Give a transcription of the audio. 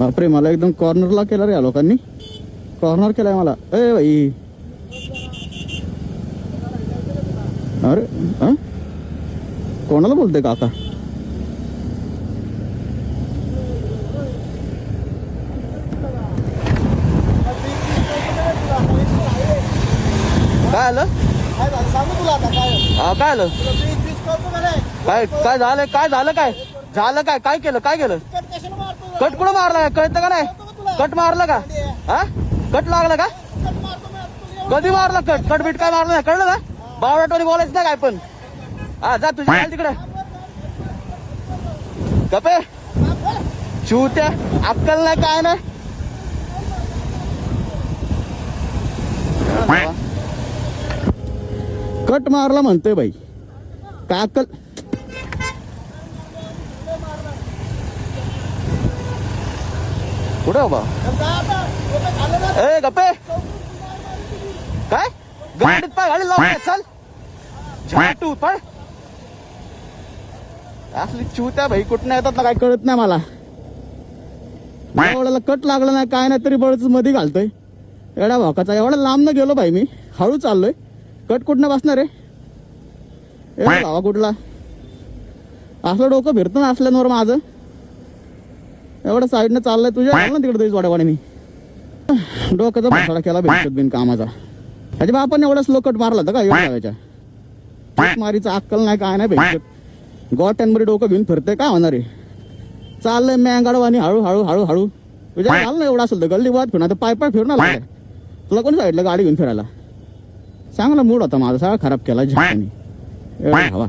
बापरे, मला एकदम कॉर्नरला केलं रे या लोकांनी. कॉर्नर केलाय मला. ए भाई, अरे कोणाला बोलते काका? काय आलं? काय आलं? काय झालं? काय झालं? काय केलं? कट कुठं मारला? कळतं का नाही? कट मारलं का? हा, कट लागला का? कधी मारला कट? कट बीट काय मारलं नाही, कळलं का? बावडाटोरी बोलायचं ना काय पण. हा, जा तुझ्या तिकडे. गपे चूत्या, अक्कल नाही काय नाही. कट मारला म्हणतोय बाई, काय अक्कल? कुठे बाबा? ए गप्पे, काय गाडीत पाय घाली लावून चल झाटू पळ. असली चूत्या भाई कुठं येतात ना काय कळत नाही मला. एवढ्याला कट लागलं नाही काय नाही तरी बळच मध्ये घालतोय. एवढा भोकाचा, एवढा लांब न गेलो भाई मी, हळू चाललोय. कट कुठनं बसणार आहे? भावा कुठला असलं डोकं फिरतं ना असल्यावर माझं. एवढं साईडनं चाललंय तुझ्या ना तिकडे तुझ्या वाड्यावाड्यानी. डोक्याचा बसाडा केला भेटत बिन कामाचा. ह्याच्या बापाने एवढा स्लो कट मारला होता का एवढ्या मारीचा अक्कल नाही काय नाही भेटत. गोट्यांमध्ये डोकं घेऊन फिरतंय काय होणार आहे? चाललंय मॅंगाडवानी हळू हळू हळू हळू. तुझ्या झालं ना एवढं असेल तर गल्ली वाद फिरणार, पाय पाय फिरणार लागलाय. तुला कोणी सांगितलं गाडी घेऊन फिरायला? चांगला मूड होता माझा, सगळा खराब केला झापानी. एवढा हवा